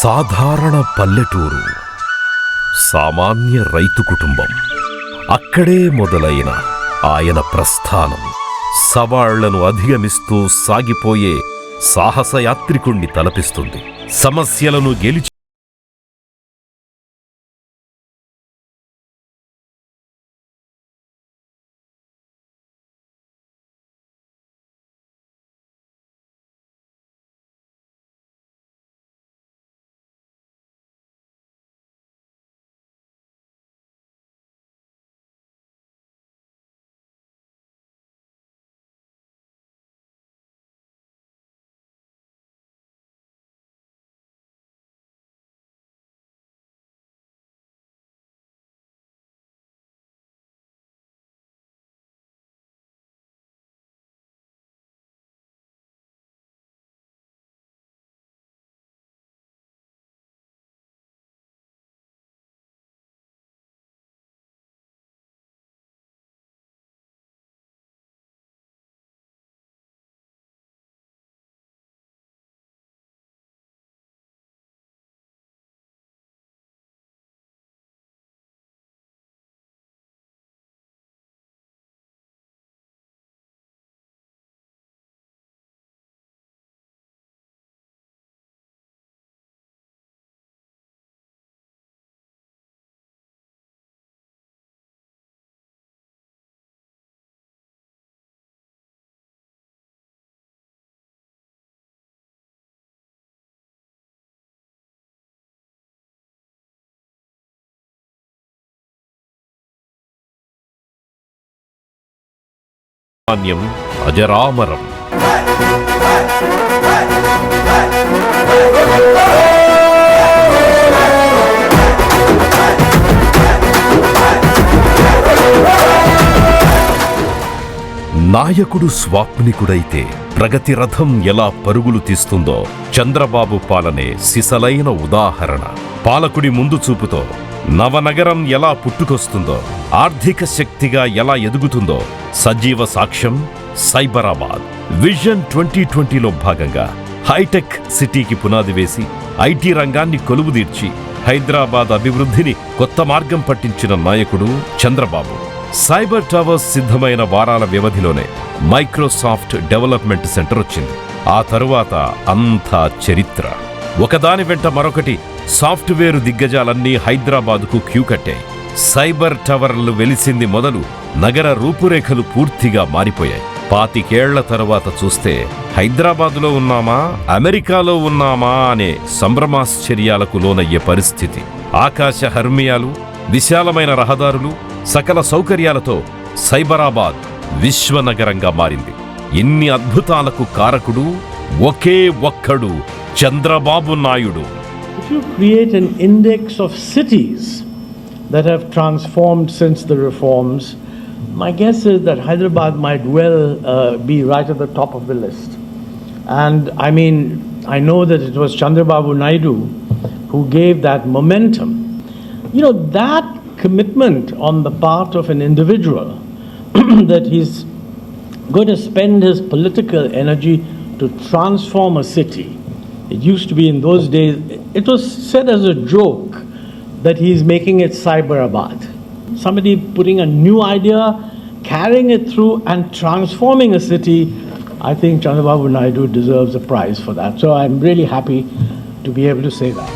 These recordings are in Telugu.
సాధారణ పల్లెటూరు, సామాన్య రైతు కుటుంబం. అక్కడే మొదలైన ఆయన ప్రస్థానం సవాళ్లను అధిగమిస్తూ సాగిపోయే సాహసయాత్రికుణ్ణి తలపిస్తుంది. సమస్యలను గెలిచి అజరామరం. నాయకుడు స్వాప్నికుడైతే ప్రగతి రథం ఎలా పరుగులు తీస్తుందో చంద్రబాబు పాలనే సిసలైన ఉదాహరణ. పాలకుడి ముందు చూపుతో నవనగరం ఎలా పుట్టుకొస్తుందో, ఆర్థిక శక్తిగా ఎలా ఎదుగుతుందో సజీవ సాక్ష్యం సైబరాబాద్. విజన్ 2020లో భాగంగా హైటెక్ సిటీకి పునాది వేసి ఐటీ రంగాన్ని కొలువుదీర్చి హైదరాబాద్ అభివృద్ధిని కొత్త మార్గం పట్టించిన నాయకుడు చంద్రబాబు. సైబర్ టవర్స్ సిద్ధమైన వారాల వ్యవధిలోనే మైక్రోసాఫ్ట్ డెవలప్మెంట్ సెంటర్ వచ్చింది. ఆ తరువాత అంతా చరిత్ర. ఒకదాని వెంట మరొకటి సాఫ్ట్వేర్ దిగ్గజాలన్నీ హైదరాబాదుకు క్యూ కట్టాయి. సైబర్ టవర్లు వెలిసింది మొదలు నగర రూపురేఖలు పూర్తిగా మారిపోయాయి. 25 ఏళ్ల తరువాత చూస్తే హైదరాబాదులో ఉన్నామా, అమెరికాలో ఉన్నామా అనే సంభ్రమాశ్చర్యాలకు లోనయ్యే పరిస్థితి. ఆకాశ హర్మియాలు, విశాలమైన రహదారులు, సకల సౌకర్యాలతో సైబరాబాద్ విశ్వనగరంగా మారింది. ఇన్ని అద్భుతాలకు కారకుడు ఒకే ఒక్కడు, Chandrababu Naidu. If you create an index of cities that have transformed since the reforms, my guess is that Hyderabad might well be right at the top of the list. And I mean, I know that it was Chandrababu Naidu who gave that momentum. You know, that commitment on the part of an individual that he's going to spend his political energy to transform a city. It used to be in those days, it was said as a joke that he's making it Cyberabad. Somebody putting a new idea, carrying it through and transforming a city. I think Chandrababu Naidu deserves a prize for that. So I'm really happy to be able to say that.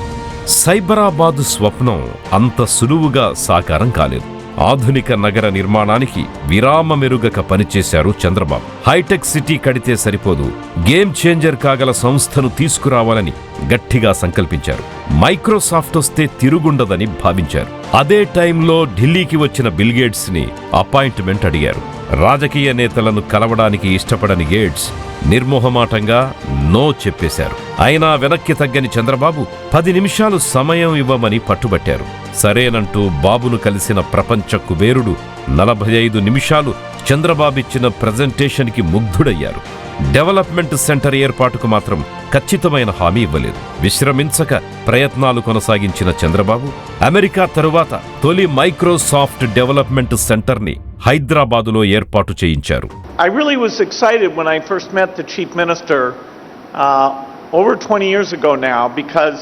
Cyberabad స్వప్నం అంత సులువుగా సాకారం కాలేదు. ఆధునిక నగర నిర్మాణానికి విరామమెరుగక పనిచేశారు చంద్రబాబు. హైటెక్ సిటీ కడితే సరిపోదు, గేమ్ చేంజర్ కాగల సంస్థను తీసుకురావాలని గట్టిగా సంకల్పించారు. మైక్రోసాఫ్ట్ వస్తే తిరుగుండదని భావించారు. అదే టైంలో ఢిల్లీకి వచ్చిన బిల్ గేట్స్ ని అపాయింట్మెంట్ అడిగారు. రాజకీయ నేతలను కలవడానికి ఇష్టపడని గేట్స్ నిర్మోహమాటంగా నో చెప్పేశారు. అయినా వెనక్కి తగ్గని చంద్రబాబు 10 నిమిషాలు సమయం ఇవ్వమని పట్టుబట్టారు. సరేనంటూ బాబును కలిసిన ప్రపంచ కుబేరుడు 45 నిమిషాలు చంద్రబాబిచ్చిన ప్రెజెంటేషన్కి ముగ్ధుడయ్యారు. డెవలప్మెంట్ సెంటర్ ఏర్పాటుకు మాత్రం ఖచ్చితమైన హామీ ఇవ్వలేదు. విశ్రమించక ప్రయత్నాలు కొనసాగించిన చంద్రబాబు అమెరికా తరువాత తొలి మైక్రోసాఫ్ట్ డెవలప్మెంట్ సెంటర్ని హైదరాబాదులో ఏర్పాటు చేయించారు. I really was excited when I first met the Chief Minister over 20 years ago now, because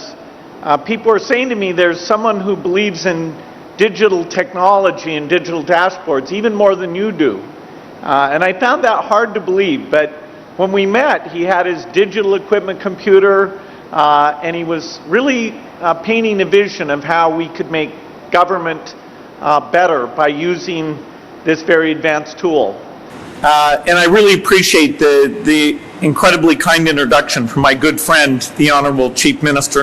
people are saying to me there's someone who believes in digital technology and digital dashboards even more than you do. And I found that hard to believe, but when we met, he had his digital equipment computer, and he was really painting a vision of how we could make government better by using this very advanced tool. And I really appreciate the incredibly kind introduction from my good friend, the Honorable Chief Minister.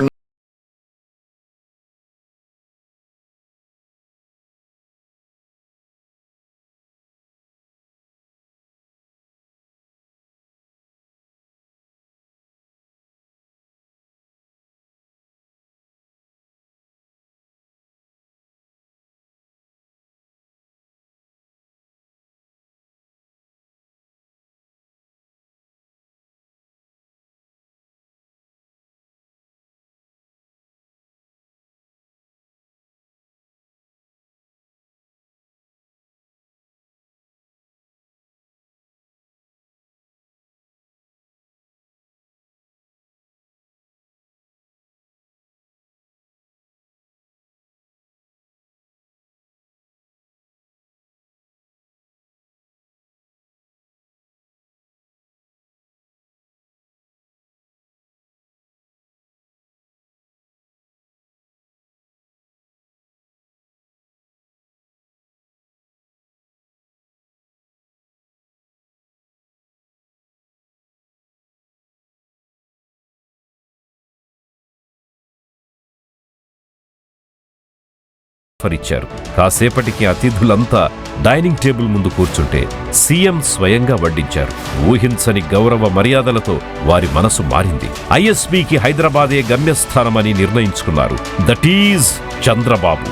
ఇచ్చారు. కాసేపటికి అతిథులంతా డైనింగ్ టేబుల్ ముందు కూర్చుంటే సీఎం స్వయంగా వడ్డించారు. ఊహించని గౌరవ మర్యాదలతో వారి మనసు మారింది. ఐఎస్బీకి హైదరాబాదే గమ్యస్థానమని నిర్ణయించుకున్నారు. That is Chandrababu.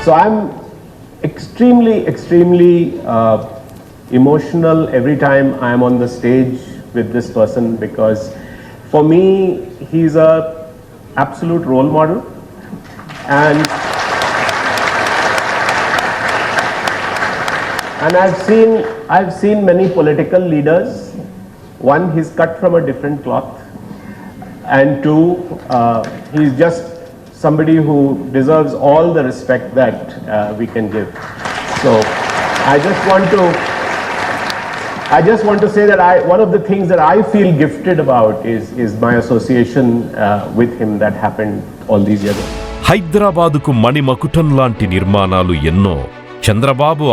So I'm extremely emotional every time I am on the stage with this person, because for me he's a absolute role model, and I've seen many political leaders. One, he's cut from a different cloth, and two, he's just somebody who deserves all the respect that we can give. So I just want to say that one of the things that I feel gifted about is my association with him that happened all these years ago. హైదరాబాదుకు మణిమకుటం లాంటి నిర్మాణాలు ఎన్నో చంద్రబాబు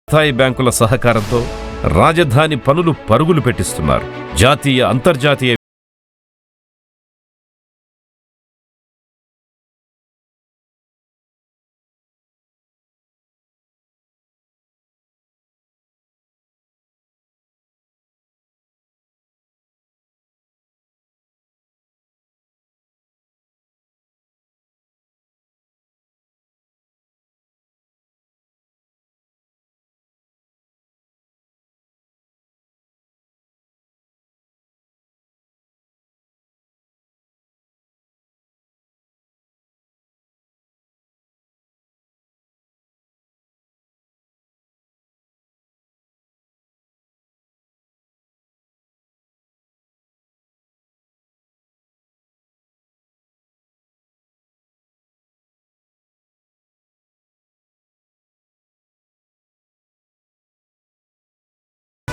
స్థాయి బ్యాంకుల సహకారంతో రాజధాని పనులు పరుగులు పెట్టిస్తున్నారు. జాతీయ అంతర్జాతీయ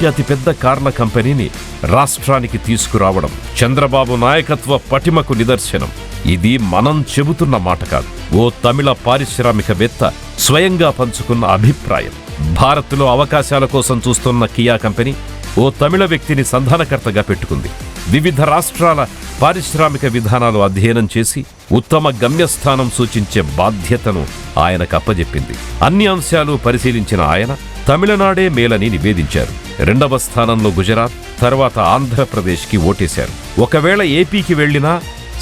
దేశంలోకి అతిపెద్ద కార్ల కంపెనీని రాష్ట్రానికి తీసుకురావడం చంద్రబాబు నాయకత్వ పటిమకు నిదర్శనం. ఇది మనం చెబుతున్న మాట కాదు, ఓ తమిళ పారిశ్రామికవేత్త స్వయంగా పంచుకున్న అభిప్రాయం. భారత్లో అవకాశాల కోసం చూస్తున్న కియా కంపెనీ ఓ తమిళ వ్యక్తిని సంధానకర్తగా పెట్టుకుంది. వివిధ రాష్ట్రాల పారిశ్రామిక విధానాలు అధ్యయనం చేసి ఉత్తమ గమ్యస్థానం సూచించే బాధ్యతను ఆయనకు అప్పజెప్పింది. అన్ని అంశాలు పరిశీలించిన ఆయన తమిళనాడే మేలని నివేదించారు. 2వ స్థానంలో గుజరాత్, తర్వాత ఆంధ్రప్రదేశ్కి ఓటేశారు. ఒకవేళ ఏపీకి వెళ్లినా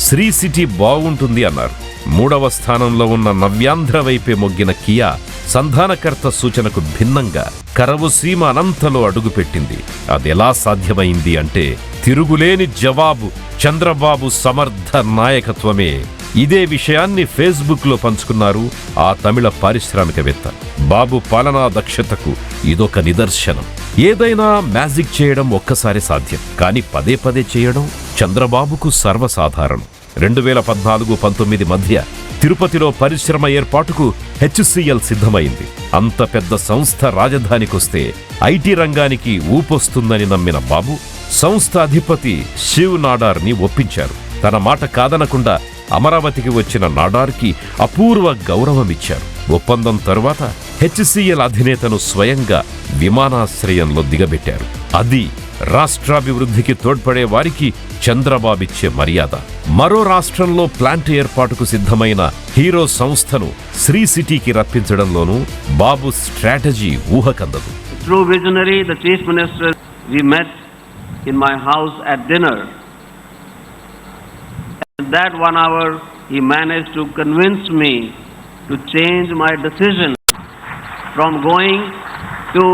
శ్రీ సిటీ బాగుంటుంది అన్నారు. 3వ స్థానంలో ఉన్న నవ్యాంధ్ర వైపే మొగ్గిన కియా సంధానకర్త సూచనకు భిన్నంగా కరవుసీమ అనంతలో అడుగుపెట్టింది. అదెలా సాధ్యమైంది అంటే తిరుగులేని జవాబు చంద్రబాబు సమర్థ నాయకత్వమే. ఇదే విషయాన్ని ఫేస్బుక్లో పంచుకున్నారు ఆ తమిళ పారిశ్రామికవేత్త. బాబు పాలనా దక్షతకు ఇదొక నిదర్శనం. ఏదైనా మ్యాజిక్ చేయడం ఒక్కసారి సాధ్యం, కానీ పదే పదే చేయడం చంద్రబాబుకు సర్వసాధారణం. 2014-19 మధ్య తిరుపతిలో పరిశ్రమ ఏర్పాటుకు HCL సిద్ధమైంది. అంత పెద్ద సంస్థ రాజధానికొస్తే ఐటీ రంగానికి ఊపొస్తుందని నమ్మిన బాబు సంస్థ అధిపతి శివ్ నాడార్ని ఒప్పించారు. తన మాట కాదనకుండా అమరావతికి వచ్చిన నాడార్కి అపూర్వ గౌరవమిచ్చారు. ఒప్పందం తరువాత HCL అధినేతను స్వయంగా విమానాశ్రయంలో దిగబెట్టారు. అది రాష్ట్రాభివృద్ధికి తోడ్పడే వారికి చంద్రబాబిచ్చే మర్యాద. మరో రాష్ట్రంలో ప్లాంట్ ఏర్పాటుకు సిద్ధమైన హీరో సంస్థను శ్రీ సిటీకి రప్పించడంలోనూ బాబు strategy ఊహకందదు. True visionary, the Chief Minister, we met in my house at dinner. In that 1 hour, he managed to convince me to change my decision from going to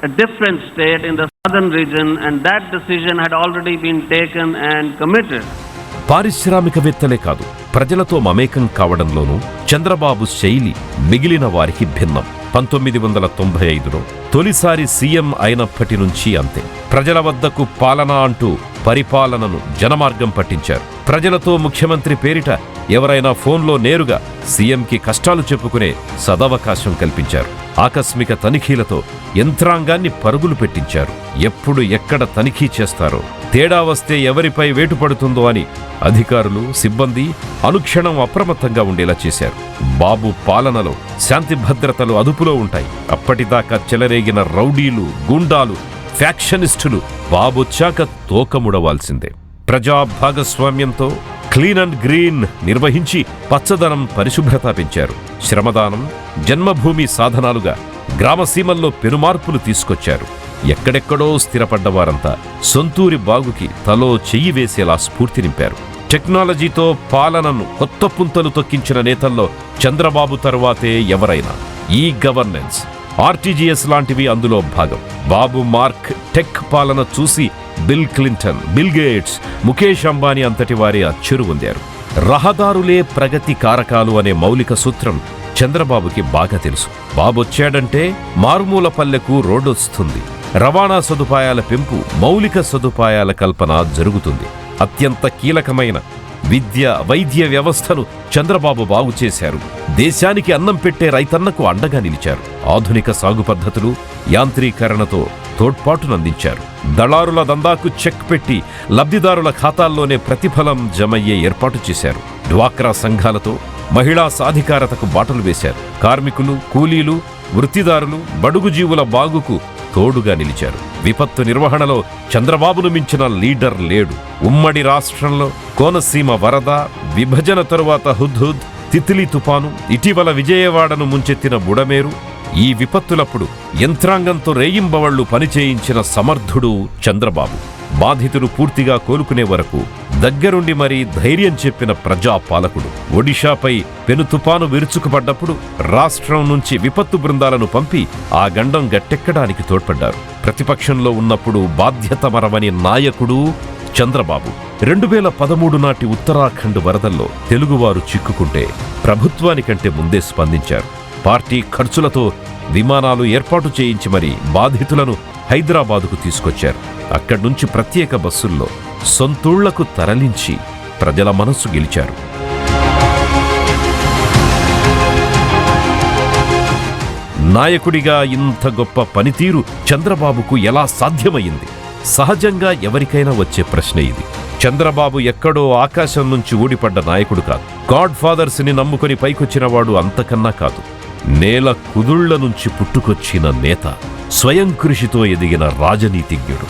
a different state in the southern region, and that decision had already been taken and committed. పారిశ్రామికవేత్తలే కాదు, ప్రజలతో మమేకం కావడంలోనూ చంద్రబాబు శైలి మిగిలిన వారికి భిన్నం. 1995లో తొలిసారి సీఎం అయినప్పటి నుంచి అంతే. ప్రజల వద్దకు పాలన అంటూ పరిపాలనను జనమార్గం పట్టించారు. ప్రజలతో ముఖ్యమంత్రి పేరిట ఎవరైనా ఫోన్లో నేరుగా సీఎంకి కష్టాలు చెప్పుకునే సదవకాశం కల్పించారు. ఆకస్మిక తనిఖీలతో యంత్రాంగాన్ని పరుగులు పెట్టించారు. ఎప్పుడు ఎక్కడ తనిఖీ చేస్తారో, తేడా వస్తే ఎవరిపై వేటు పడుతుందో అని అధికారులు, సిబ్బంది అనుక్షణం అప్రమత్తంగా ఉండేలా చేశారు. బాబు పాలనలో శాంతి భద్రతలు అదుపులో ఉంటాయి. అప్పటిదాకా చెలరేగిన రౌడీలు, గూండాలు, ఫ్యాక్షనిస్టులు బాబొచ్చాక తోకముడవాల్సిందే. ప్రజా భాగస్వామ్యంతో క్లీన్ అండ్ గ్రీన్ నిర్వహించి పచ్చదనం, పరిశుభ్రత పెంచారు. శ్రమదానం, జన్మభూమి సాధనాలుగా గ్రామసీమల్లో పెనుమార్పులు తీసుకొచ్చారు. ఎక్కడెక్కడో స్థిరపడ్డవారంతా సొంతూరి బాగుకి తలో చెయ్యి వేసేలా స్ఫూర్తి నింపారు. టెక్నాలజీతో పాలనను కొత్త పుంతలు తొక్కించిన నేతల్లో చంద్రబాబు తరువాతే ఎవరైనా. ఈ గవర్నెన్స్, RTGS లాంటివి అందులో భాగం. బాబు మార్క్ టెక్ పాలన చూసి bill Clinton, bill gates, Mukesh Ambani అంతటి వారే అచ్చెరు పొందారు. రహదారులే ప్రగతి కారకాలు అనే మౌలిక సూత్రం చంద్రబాబుకి బాగా తెలుసు. బాబొచ్చాడంటే మారుమూల పల్లెకు రోడ్డొస్తుంది. రవాణా సదుపాయాల పెంపు, మౌలిక సదుపాయాల కల్పన జరుగుతుంది. అత్యంత కీలకమైన విద్య, వైద్య వ్యవస్థను చంద్రబాబు బాగు చేశారు. దేశానికి అన్నం పెట్టే రైతన్నకు అండగా నిలిచారు. ఆధునిక సాగు పద్ధతులు, యాంత్రీకరణతో తోడ్పాటునందించారు. దళారుల దందాకు చెక్ పెట్టి లబ్ధిదారుల ఖాతాల్లోనే ప్రతిఫలం జమయ్యే ఏర్పాటు చేశారు. డ్వాక్రా సంఘాలతో మహిళా సాధికారతకు బాటలు వేశారు. కార్మికులు, కూలీలు, వృత్తిదారులు, బడుగు జీవుల బాగుకు తోడుగా నిలిచారు. విపత్తు నిర్వహణలో చంద్రబాబును మించిన లీడర్ లేడు. ఉమ్మడి రాష్ట్రంలో కోనసీమ వరద, విభజన తరువాత హుద్హుద్, తిత్లీ తుపాను, ఇటీవల విజయవాడను ముంచెత్తిన బుడమేరు, ఈ విపత్తులప్పుడు యంత్రాంగంతో రేయింబవళ్లు పనిచేయించిన సమర్థుడు చంద్రబాబు. బాధితులు పూర్తిగా కోలుకునే వరకు దగ్గరుండి మరీ ధైర్యం చెప్పిన ప్రజాపాలకుడు. ఒడిషాపై పెను తుపాను విరుచుకుపడ్డప్పుడు రాష్ట్రం నుంచి విపత్తు బృందాలను పంపి ఆ గండం గట్టెక్కడానికి తోడ్పడ్డారు. ప్రతిపక్షంలో ఉన్నప్పుడు బాధ్యత మరవని నాయకుడు చంద్రబాబు. 2013 నాటి ఉత్తరాఖండ్ వరదల్లో తెలుగువారు చిక్కుకుంటే ప్రభుత్వానికంటే ముందే స్పందించారు. పార్టీ ఖర్చులతో విమానాలు ఏర్పాటు చేయించి మరీ బాధితులను హైదరాబాదుకు తీసుకొచ్చారు. అక్కడ్నుంచి ప్రత్యేక బస్సుల్లో సొంతూళ్లకు తరలించి ప్రజల మనస్సు గెలిచారు. నాయకుడిగా ఇంత గొప్ప పనితీరు చంద్రబాబుకు ఎలా సాధ్యమయ్యింది? సహజంగా ఎవరికైనా వచ్చే ప్రశ్న ఇది. చంద్రబాబు ఎక్కడో ఆకాశం నుంచి ఊడిపడ్డ నాయకుడు కాదు. గాడ్ ఫాదర్స్ ని నమ్ముకుని పైకొచ్చినవాడు అంతకన్నా కాదు. నేల కుదుళ్ల నుంచి పుట్టుకొచ్చిన నేత, స్వయం కృషితో ఎదిగిన రాజనీతిజ్ఞుడు,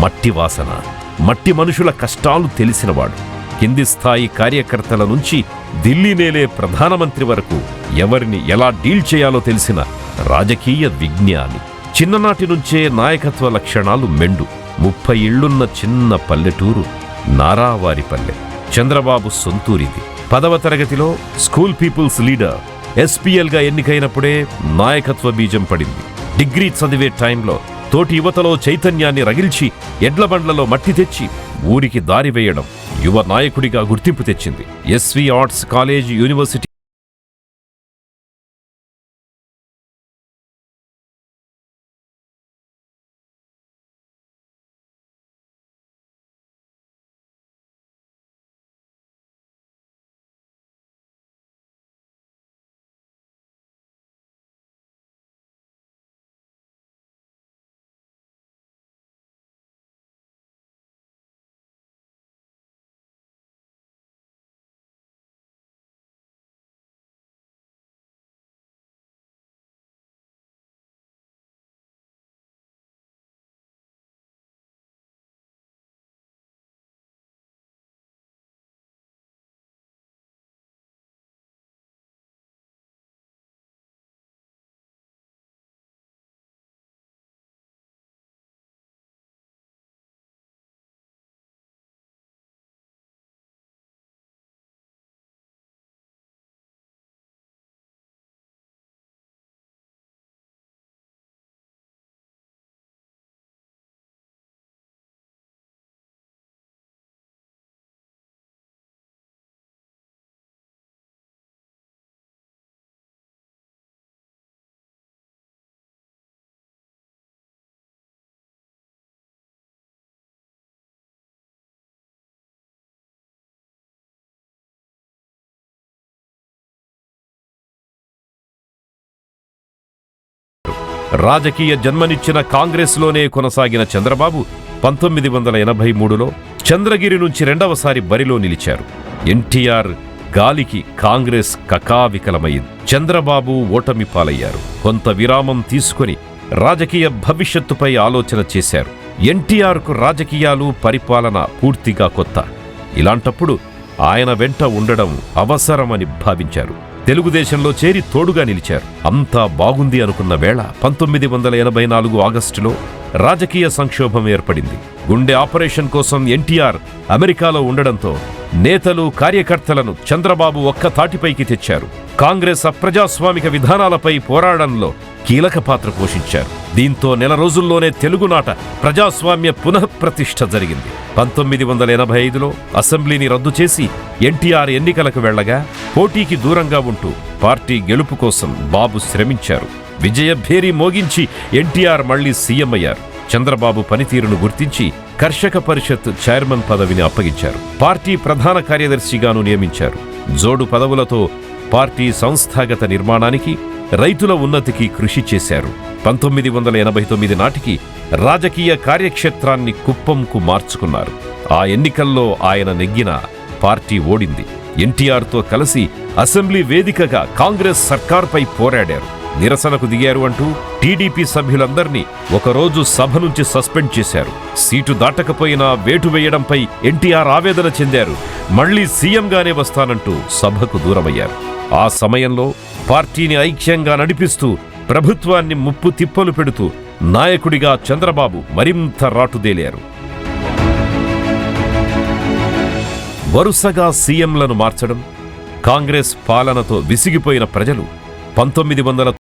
మట్టి వాసన, మట్టి మనుషుల కష్టాలు తెలిసినవాడు. కింది స్థాయి కార్యకర్తల నుంచి ఢిల్లీ నేలే ప్రధానమంత్రి వరకు ఎవరిని ఎలా డీల్ చేయాలో తెలిసిన రాజకీయ విజ్ఞాని. చిన్ననాటి నుంచే నాయకత్వ లక్షణాలు మెండు. 30 ఇళ్లున్న చిన్న పల్లెటూరు నారావారిపల్లె చంద్రబాబు సొంతూరిది. 10వ తరగతిలో స్కూల్ పీపుల్స్ లీడర్ ఎస్పీఎల్గా ఎన్నికైనప్పుడే నాయకత్వ బీజం పడింది. డిగ్రీ చదివే టైంలో తోటి యువతలో చైతన్యాన్ని రగిల్చి ఎడ్లబండ్లలో మట్టి తెచ్చి ఊరికి దారి వేయడం యువ నాయకుడిగా గుర్తింపు తెచ్చింది. ఎస్వి ఆర్ట్స్ కాలేజ్, యూనివర్సిటీ రాజకీయ జన్మనిచ్చిన కాంగ్రెస్లోనే కొనసాగిన చంద్రబాబు 1983లో చంద్రగిరి నుంచి రెండవసారి బరిలో నిలిచారు. ఎన్టీఆర్ గాలికి కాంగ్రెస్ కకావికలమైంది. చంద్రబాబు ఓటమి పాలయ్యారు. కొంత విరామం తీసుకుని రాజకీయ భవిష్యత్తుపై ఆలోచన చేశారు. ఎన్టీఆర్కు రాజకీయాలు, పరిపాలన పూర్తిగా కొత్త. ఇలాంటప్పుడు ఆయన వెంట ఉండడం అవసరమని భావించారు. తెలుగుదేశంలో చేరి తోడుగా నిలిచారు. అంతా బాగుంది అనుకున్న వేళ 1984 ఆగస్టులో రాజకీయ సంక్షోభం ఏర్పడింది. గుండె ఆపరేషన్ కోసం ఎన్టీఆర్ అమెరికాలో ఉండడంతో నేతలు, కార్యకర్తలను చంద్రబాబు ఒక్క తాటిపైకి తెచ్చారు. కాంగ్రెస్ అప్రజాస్వామిక విధానాలపై పోరాడంలో కీలక పాత్ర పోషించారు. దీంతో నెల రోజుల్లోనే తెలుగునాట ప్రజాస్వామ్య పునఃప్రతిష్ఠ జరిగింది. 1985లో అసెంబ్లీని రద్దు చేసి ఎన్టీఆర్ ఎన్నికలకు వెళ్లగా పోటీకి దూరంగా ఉంటూ పార్టీ గెలుపు కోసం బాబు శ్రమించారు. విజయభేరి మోగించి ఎన్టీఆర్ మళ్లీ సీఎం అయ్యారు. చంద్రబాబు పనితీరును గుర్తించి కర్షక పరిషత్ చైర్మన్ పదవిని అప్పగించారు. పార్టీ ప్రధాన కార్యదర్శిగాను నియమించారు. జోడు పదవులతో పార్టీ సంస్థాగత నిర్మాణానికి, రైతుల ఉన్నతికి కృషి చేశారు. 1989 నాటికి రాజకీయ కార్యక్షేత్రాన్ని కుప్పంకు మార్చుకున్నారు. ఆ ఎన్నికల్లో ఆయన నెగ్గిన పార్టీ ఓడింది. ఎన్టీఆర్తో కలిసి అసెంబ్లీ వేదికగా కాంగ్రెస్ సర్కార్పై పోరాడారు. నిరసనకు దిగారు అంటూ టీడీపీ సభ్యులందర్నీ ఒకరోజు సభ నుంచి సస్పెండ్ చేశారు. సీటు దాటకపోయినా వేటు వేయడంపై ఎన్టీఆర్ ఆవేదన చెందారు. మళ్లీ సీఎంగానే వస్తానంటూ సభకు దూరమయ్యారు. ఆ సమయంలో పార్టీని ఐక్యంగా నడిపిస్తూ ప్రభుత్వాన్ని ముప్పు తిప్పలు పెడుతూ నాయకుడిగా చంద్రబాబు మరింత రాటుదేలారు. వరుసగా సీఎంలను మార్చడం, కాంగ్రెస్ పాలనతో విసిగిపోయిన ప్రజలు 1990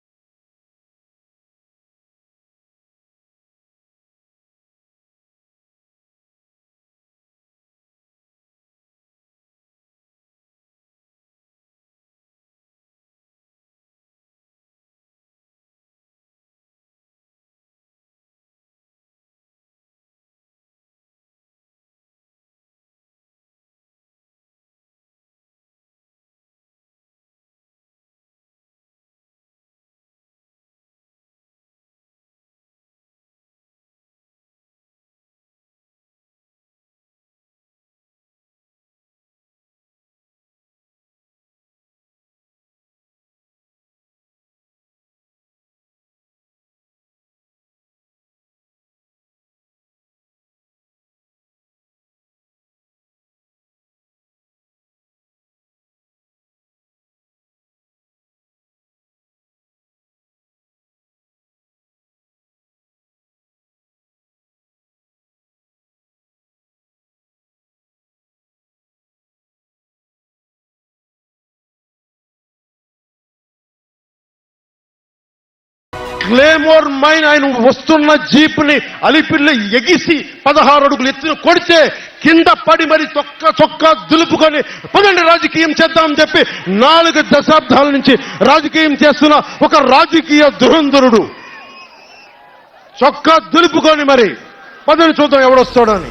క్లేమోర్ మైన్ ఆయన వస్తున్న జీప్ని అలిపిల్లి ఎగిసి 16 అడుగులు ఎత్తున కొడితే కింద పడి మరి చొక్కా దులుపుకొని పదండి రాజకీయం చేద్దామని చెప్పి 4 దశాబ్దాల నుంచి రాజకీయం చేస్తున్న ఒక రాజకీయ దురంధరుడు చొక్కా దులుపుకొని మరి పదని చూద్దాం ఎవడొస్తాడని.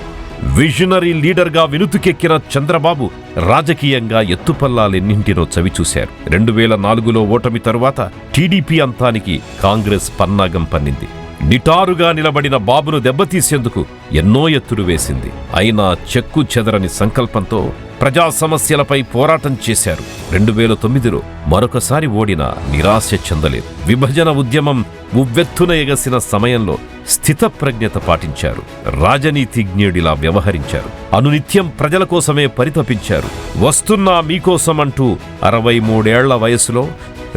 విజనరీ లీడర్గా వినుతుకెక్కిన చంద్రబాబు రాజకీయంగా ఎత్తుపల్లాలెన్నింటినో చవిచూశారు. 2004లో ఓటమి తరువాత టీడీపీ అంతానికి కాంగ్రెస్ పన్నాగం పన్నింది. నిటారుగా నిలబడిన బాబును దెబ్బతీసేందుకు ఎన్నో ఎత్తులు వేసింది. అయినా చెక్కు చెదరని సంకల్పంతో ప్రజా సమస్యలపై పోరాటం చేశారు. 2009లో మరొకసారి ఓడినా నిరాశ చెందలేదు. విభజన ఉద్యమం ఉవ్వెత్తున ఎగసిన సమయంలో స్థితప్రజ్ఞత పాటించారు. రాజనీతిజ్ఞుడిలా వ్యవహరించారు. అనునిత్యం ప్రజల కోసమే పరితపించారు. వస్తున్నా మీకోసమంటూ 63 వయసులో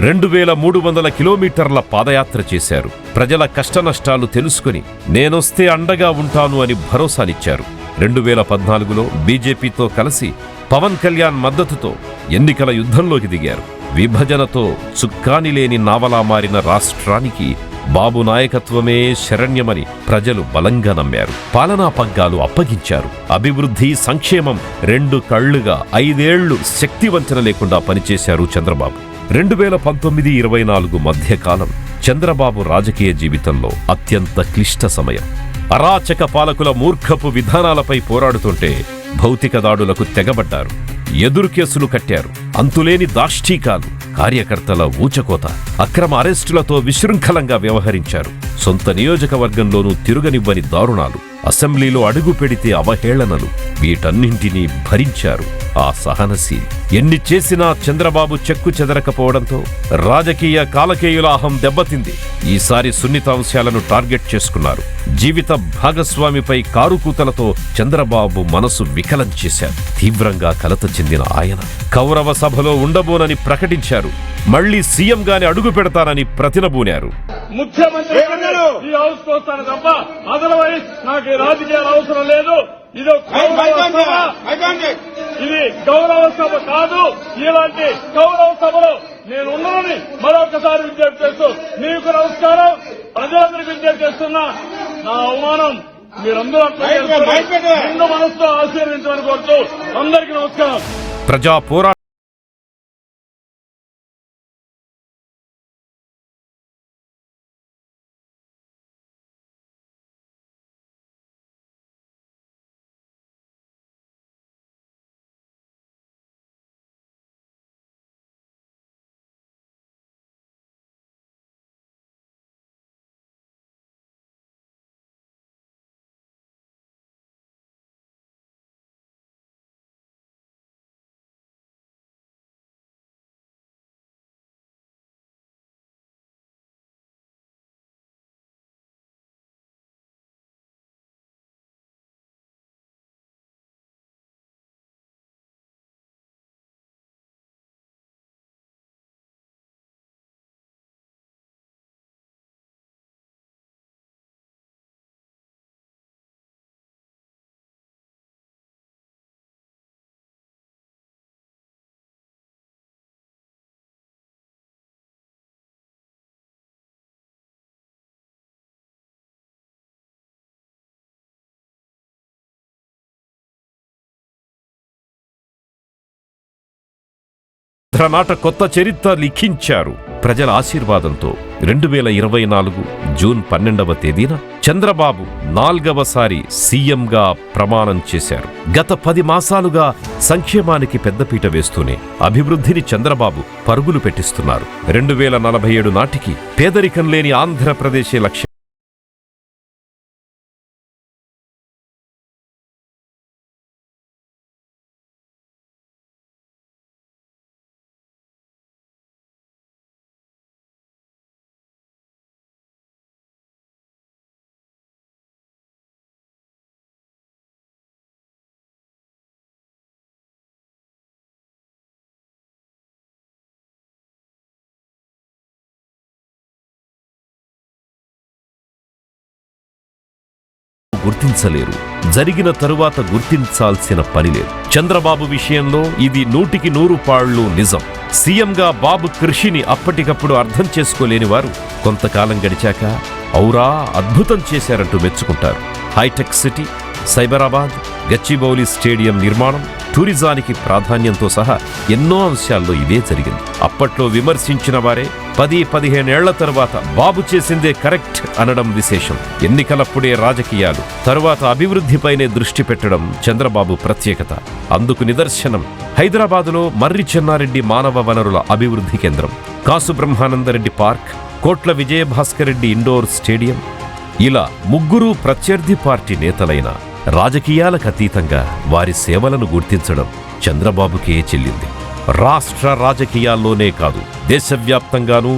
2300 కిలోమీటర్ల పాదయాత్ర చేశారు. ప్రజల కష్టనష్టాలు తెలుసుకుని నేనొస్తే అండగా ఉంటాను అని భరోసానిచ్చారు. 2014లో బీజేపీతో కలిసి పవన్ కళ్యాణ్ మద్దతుతో ఎన్నికల యుద్ధంలోకి దిగారు. విభజనతో చుక్కాని లేని నావలా మారిన రాష్ట్రానికి బాబు నాయకత్వమే శరణ్యమని ప్రజలు బలంగా నమ్మారు. పాలనా పగ్గాలు అప్పగించారు. అభివృద్ధి, సంక్షేమం 2 కళ్లుగా 5 ఏళ్లు శక్తివంచన లేకుండా పనిచేశారు చంద్రబాబు. 2019-24 మధ్యకాలం చంద్రబాబు రాజకీయ జీవితంలో అత్యంత క్లిష్ట సమయం. అరాచక పాలకుల మూర్ఖపు విధానాలపై పోరాడుతుంటే భౌతిక దాడులకు తెగబడ్డారు. ఎదురు కేసులు కట్టారు. అంతులేని దాష్టీకాలు, కార్యకర్తల ఊచకోత, అక్రమ అరెస్టులతో విశృంఖలంగా వ్యవహరించారు. సొంత నియోజకవర్గంలోనూ తిరుగనివ్వని దారుణాలు, అసెంబ్లీలో అడుగు పెడితే అవహేళనలు, వీటన్నింటినీ భరించారు ఆ సహనశీలి. ఎన్ని చేసినా చంద్రబాబు చెక్కు చెదరకపోవడంతో రాజకీయ కాలకేయుల అహం దెబ్బతింది. ఈసారి సున్నితాంశాలను టార్గెట్ చేసుకున్నారు. జీవిత భాగస్వామిపై కారుకూతలతో చంద్రబాబు మనసు వికలం చేశారు. తీవ్రంగా కలత చెందిన ఆయన కౌరవ సభలో ఉండబోనని ప్రకటించారు. మళ్లీ సీఎంగానే అడుగు పెడతానని ప్రతినబూనారు. ముఖ్యమంత్రి ఈ హౌస్ కోస్తాను తప్ప అదర్వైజ్ నాకు ఈ రాజకీయాలు అవసరం లేదు. ఇది గౌరవ సభ కాదు. ఇలాంటి గౌరవ సభలో నేను ఉన్నానని మరొకసారి విజ్ఞప్తి చేస్తూ మీకు నమస్కారం. ప్రజలందరికీ విజ్ఞప్తి చేస్తున్నా, నా అవమానం మీరందరూ నిండు మనసుతో ఆశీర్వించమని కోరుతూ అందరికీ నమస్కారం. ప్రజా పోరాట నాట కొత్త చరిత్ర లిఖించారు. ప్రజల ఆశీర్వాదంతో 2024 జూన్ 12వ తేదీన చంద్రబాబు 4వసారి సీఎంగా ప్రమాణం చేశారు. గత 10 మాసాలుగా సంక్షేమానికి పెద్దపీట వేస్తూనే అభివృద్ధిని చంద్రబాబు పరుగులు పెట్టిస్తున్నారు. 2047 నాటికి పేదరికం లేని ఆంధ్రప్రదేశే లక్ష్యం. గుర్తించలేరు. జరిగిన తరువాత గుర్తించాల్సిన పని లేదు. చంద్రబాబు విషయంలో ఇది 100కి 100 పాళ్ళు నిజం. సీఎంగా బాబు కృషిని అప్పటికప్పుడు అర్థం చేసుకోలేని వారు కొంతకాలం గడిచాక ఔరా అద్భుతం చేశారంటూ మెచ్చుకుంటారు. హైటెక్ సిటీ, సైబరాబాద్, గచ్చిబౌలి స్టేడియం నిర్మాణం, టూరిజానికి ప్రాధాన్యంతో సహా ఎన్నో అంశాల్లో ఇదే జరిగింది. అప్పట్లో విమర్శించిన వారే 10-15 ఏళ్ల తరువాత బాబు చేసిందే కరెక్ట్ అనడం విశేషం. ఎన్నికలప్పుడే రాజకీయాలు, తరువాత అభివృద్ధిపైనే దృష్టి పెట్టడం చంద్రబాబు ప్రత్యేకత. అందుకు నిదర్శనం హైదరాబాదులో మర్రి చెన్నారెడ్డి మానవ వనరుల అభివృద్ధి కేంద్రం, కాసు బ్రహ్మానందరెడ్డి పార్క్, కోట్ల విజయభాస్కర్రెడ్డి ఇండోర్ స్టేడియం. ఇలా ముగ్గురు ప్రత్యర్థి పార్టీ నేతలైన రాజకీయాలకు అతీతంగా వారి సేవలను గుర్తించడం చంద్రబాబుకే చెల్లింది. రాష్ట్ర రాజకీయాల్లోనే కాదు, దేశవ్యాప్తంగానూ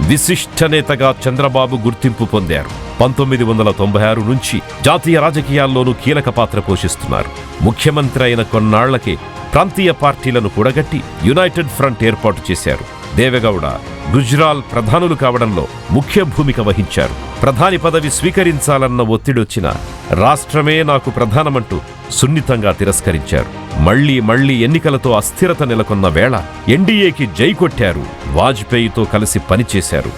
విశిష్ట నేతగా చంద్రబాబు గుర్తింపు పొందారు. 1996 నుంచి జాతీయ రాజకీయాల్లోనూ కీలక పాత్ర పోషిస్తున్నారు. ముఖ్యమంత్రి అయిన కొన్నాళ్లకే ప్రాంతీయ పార్టీలను కూడగట్టి యునైటెడ్ ఫ్రంట్ ఏర్పాటు చేశారు. దేవెగౌడ, గుజ్రాల్ ప్రధానులు కావడంలో ముఖ్య భూమిక వహించారు. ప్రధాని పదవి స్వీకరించాలన్న ఒత్తిడొచ్చినా రాష్ట్రమే నాకు ప్రధానమంటూ సున్నితంగా తిరస్కరించారు. మళ్లీ ఎన్నికలతో అస్థిరత నెలకొన్న వేళ ఎన్డీఏకి జై కొట్టారు. వాజ్పేయితో కలిసి పనిచేశారు.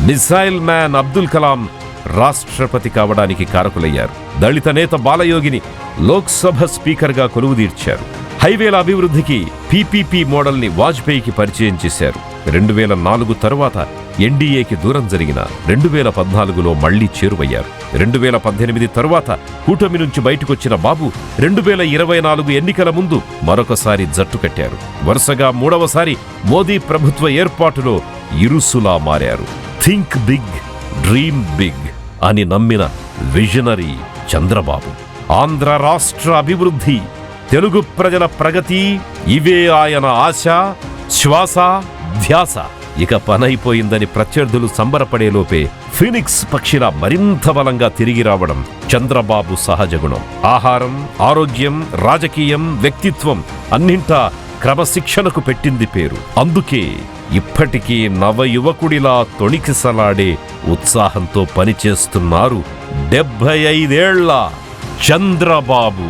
మిసైల్ మ్యాన్ అబ్దుల్ కలాం రాష్ట్రపతి కావడానికి కారకులయ్యారు. దళిత నేత బాలయోగిని లోక్సభ స్పీకర్గా కొలువుదీర్చారు. హైవేల అభివృద్ధికి పీపీపీ మోడల్ని వాజ్పేయికి పరిచయం చేశారు. 2004 తరువాత ఎన్డీఏకి దూరం జరిగిన 2014లో మళ్లీ చేరువయ్యారు. 2018 తరువాత కూటమి నుంచి బయటకొచ్చిన బాబు 2024 ఎన్నికల ముందు మరొకసారి జట్టు కట్టారు. వరుసగా 3వసారి మోదీ ప్రభుత్వ ఏర్పాటులో ఇరుసులా మారారు. థింక్ బిగ్, డ్రీమ్ బిగ్ అని నమ్మిన విజనరీ చంద్రబాబు. ఆంధ్ర రాష్ట్ర అభివృద్ధి, తెలుగు ప్రజల ప్రగతి, ఇవే ఆయన ఆశ, శ్వాస, ధ్యాస. ఇక పనైపోయిందని ప్రత్యర్థులు సంబరపడేలోపే ఫీనిక్స్ పక్షిలా మరింత బలంగా తిరిగి రావడం చంద్రబాబు సహజ గుణం. ఆహారం, ఆరోగ్యం, రాజకీయం, వ్యక్తిత్వం అన్నింటా క్రమశిక్షణకు పెట్టింది పేరు. అందుకే ఇప్పటికీ నవ యువకుడిలా తొణికిసలాడే ఉత్సాహంతో పనిచేస్తున్నారు 75 ఏళ్ల చంద్రబాబు.